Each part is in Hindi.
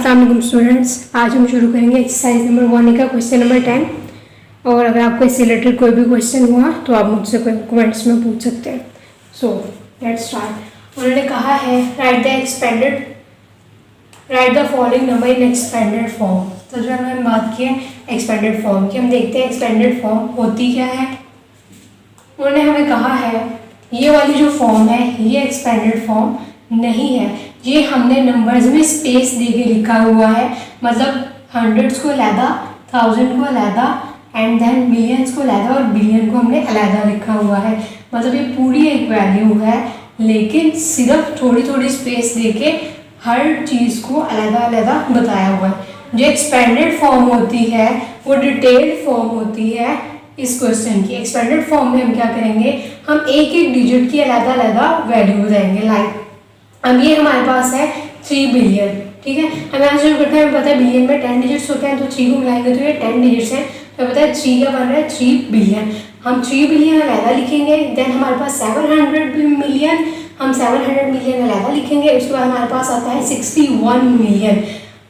अस्सलाम वालेकुम स्टूडेंट्स, आज हम शुरू करेंगे एक्सरसाइज नंबर 1 का क्वेश्चन नंबर 10। और अगर आपको इससे रिलेटेड कोई भी क्वेश्चन हुआ तो आप मुझसे कमेंट्स में पूछ सकते हैं। So let's start. उन्होंने कहा है right the following number in expanded form. तो जो हमने बात की है एक्सपेंडेड फॉर्म की, हम देखते हैं एक्सपेंडेड फॉर्म होती क्या है। उन्होंने हमें कहा है ये वाली जो फॉर्म है ये एक्सपेंडेड फॉर्म नहीं है, ये हमने नंबर्स में स्पेस देके लिखा हुआ है। मतलब हंड्रेड्स को अलहदा, थाउजेंड को अलहदा एंड देन मिलियंस को अलहदा और बिलियन को हमने अलहदा लिखा हुआ है। मतलब ये पूरी एक वैल्यू है, लेकिन सिर्फ थोड़ी थोड़ी स्पेस देके हर चीज़ को अलहदा अलहदा बताया हुआ है। जो एक्सपेंडेड फॉर्म होती है वो डिटेल्ड फॉर्म होती है इस क्वेश्चन की। एक्सपेंडेड फॉर्म में हम क्या करेंगे, हम एक एक डिजिट की अलहदा अलहदा वैल्यू बताएंगे। लाइक अब ये हमारे पास है 3 बिलियन, ठीक है। हमें यहाँ शुरू करते हैं, हमें पता है बिलियन में 10 डिजिट्स होते हैं, तो 3 को मिलाएंगे तो ये 10 डिजिट्स हैं। तो पता है 3 का बन रहा है 3 बिलियन। हम 3 बिलियन अलहदा लिखेंगे। देन हमारे पास 700 मिलियन, हम 700 मिलियन अलहदा लिखेंगे। उसके बाद हमारे पास आता है 61 मिलियन,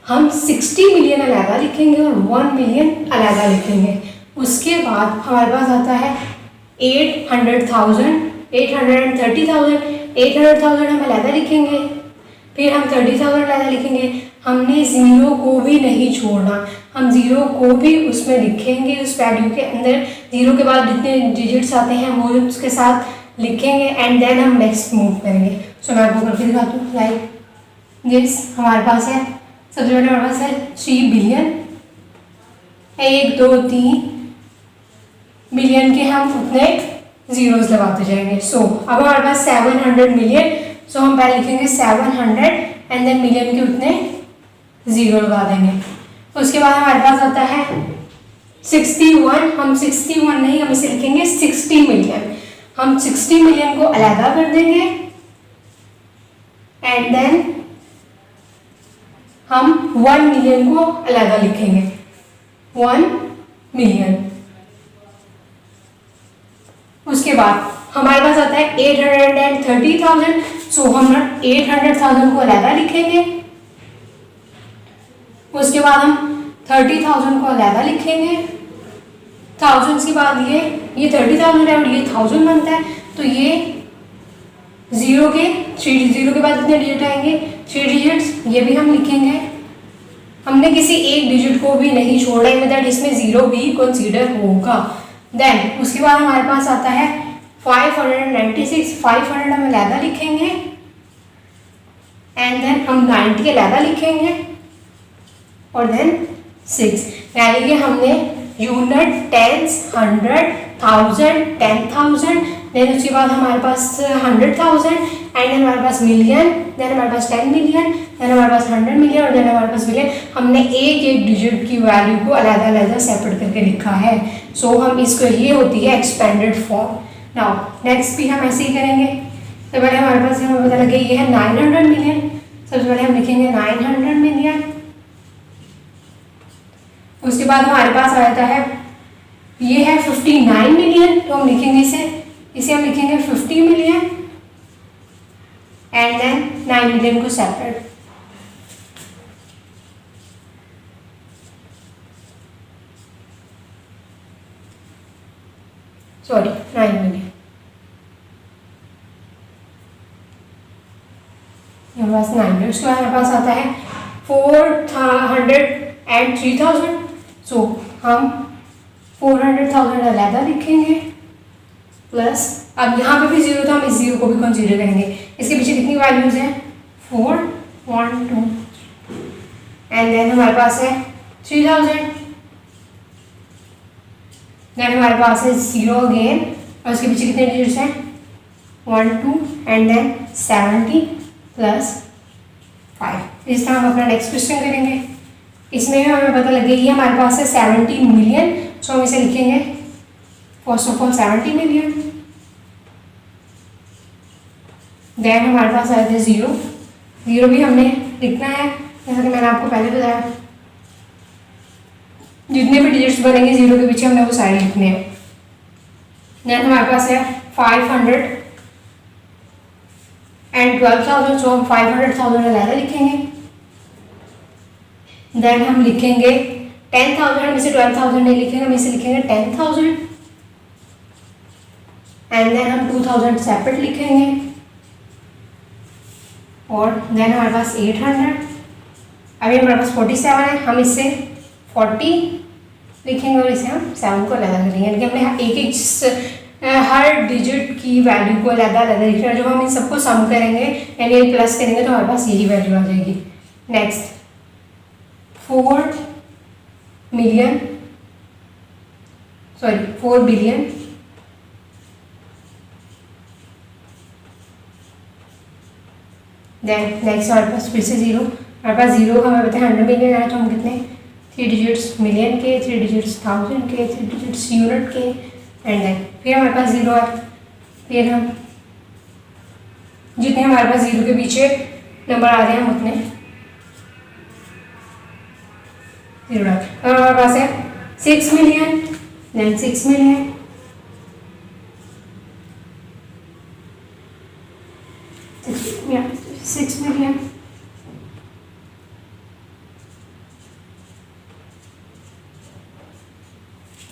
हम 60 मिलियन अलहदा लिखेंगे और 1 मिलियन अलहदा लिखेंगे। उसके बाद हमारे पास आता है 800,000, 830,000, 800,000 हम अलहदा लिखेंगे। फिर हम 30,000 अलहदा लिखेंगे। हमने ज़ीरो को भी नहीं छोड़ना, हम ज़ीरो को भी उसमें लिखेंगे, उस वैल्यू के अंदर ज़ीरो के बाद जितने डिजिट्स आते हैं वो उसके साथ लिखेंगे एंड देन हम नेक्स्ट मूव करेंगे। सो मैं आपको करके दिखाती हूँ। लाइक दिस हमारे पास है, सबसे पहले हमारे पास है 3 बिलियन, 1 2 3 बिलियन के हम उतने जीरोस लगाते जाएंगे। सो अब हमारे पास 700 मिलियन, सो हम पहले लिखेंगे 700 एंड देन मिलियन के उतने जीरो लगा देंगे। उसके बाद हमारे पास आता है 61, हम 61 नहीं, हम इसे लिखेंगे 60 मिलियन। हम 60 मिलियन को अलहदा कर देंगे एंड देन हम 1 मिलियन को अलहदा लिखेंगे, 1 मिलियन। उसके बाद हमारे पास आता है 830,000, सो हम 800,000 को अलहदा लिखेंगे। उसके बाद हम 30,000 को अलहदा लिखेंगे। थाउजेंड्स के बाद ये 30,000 है और ये 1000 बनता है, तो ये जीरो के बाद कितने डिजिट आएंगे, 3 डिजिट्स, ये भी हम लिखेंगे। हमने किसी एक डिजिट को भी नहीं छोड़ा, मतलब इसमें जीरो भी कंसीडर होगा। देन उसके बाद हमारे पास आता है 596, 500 हम अलहदा लिखेंगे एंड देन हम 90 अलहदा लिखेंगे और देन 6, यानी कि हमने यूनिट, टेंस, 100, 1000, 10,000, देन उसके बाद हमारे पास 100,000 एंड देन हमारे पास मिलियन, देन हमारे पास 10 मिलियन, देन हमारे पास 100 मिलियन और देन हमारे पास बिलियन। हमने एक एक डिजिट की वैल्यू को अलग अलग सेपरेट करके लिखा है। सो हम इसको, ये होती है एक्सपेंडेड फॉर्म। नाउ नेक्स्ट भी हम ऐसे ही करेंगे। तो पहले हमारे पास हमें पता लगे ये है 900 मिलियन, सबसे पहले हम लिखेंगे 900 मिलियन। उसके बाद हमारे पास आता है ये है 59 मिलियन, तो हम लिखेंगे इसे हम लिखेंगे 50 मिलियन एंड देन 9 मिलियन को सेपरेट। सॉरी 9 मिलियन, हमारे पास 9 मिलियन। उसके बाद हमारे पास आता है 403,000, सो हम 400,000 अलहदा लिखेंगे प्लस, अब यहाँ पे भी जीरो था, हम इस जीरो को भी कंसीडर करेंगे। इसके पीछे कितनी वैल्यूज हैं, 4, 1 2 एंड देन हमारे पास है 3000, देन हमारे पास है जीरो अगेन और उसके पीछे कितने डिजिट्स हैं, 1 2 एंड देन 70 प्लस 5। इस तरह हम अपना नेक्स्ट क्वेश्चन करेंगे। इसमें हमें पता लगे ये हमारे पास है 70 मिलियन, सो हम इसे लिखेंगे first of all 70 million. Then हमारे पास आए थे जीरो भी हमने लिखना है, जैसा कि मैंने आपको पहले बताया, जितने भी डिजिट्स बनेंगे जीरो के पीछे हमने वो सारे लिखने हैं। देन हमारे पास है 500 एंड 12,000, सो हम 500,000 अलहदा लिखेंगे देन हम लिखेंगे 10,000, हम इसे 12,000 नहीं लिखेंगे, हम इसे लिखेंगे 10,000 एंड देन हम 2,000 सेपरेट लिखेंगे और देन हमारे पास 800। अभी हमारे पास 47 है, हम इससे 40 लिखेंगे और इसे हम 7 को अलग करेंगे, यानी कि हमने एक एक हर डिजिट की वैल्यू को अलग अलग लिखना है। जब हम इन सबको सम करेंगे यानी प्लस करेंगे तो हमारे पास यही वैल्यू आ जाएगी। नेक्स्ट 4 बिलियन देन नेक्स्ट हमारे पास फिर से जीरो, हमारे पास जीरो का हमें पता है 100 मिलियन है, तो हम कितने 3 डिजिट्स मिलियन के, 3 डिजिट्स थाउजेंड के, 3 डिजिट्स यूनिट के एंड देन फिर हमारे पास जीरो है। फिर हम जितने हमारे पास जीरो के पीछे नंबर आ रहे हैं हम उतने जीरो डाल। और हमारे पास है 6 million, then 6 million, six million,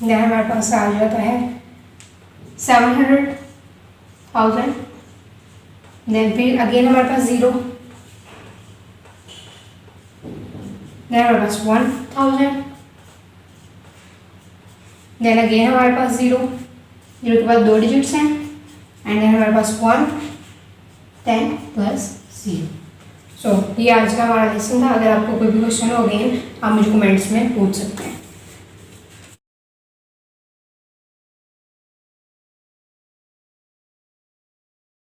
then हमारे पास आ जाता है 700,000, देन फिर अगेन हमारे पास जीरो, देन हमारे पास 1,000, देन अगेन हमारे पास जीरो, जीरो के बाद 2 डिजिट्स हैं एंड देन हमारे पास 1, 10 प्लस 0। सो ये आज का हमारा लेसन था। अगर आपको कोई भी क्वेश्चन हो गए हैं आप मुझे कमेंट्स में पूछ सकते हैं।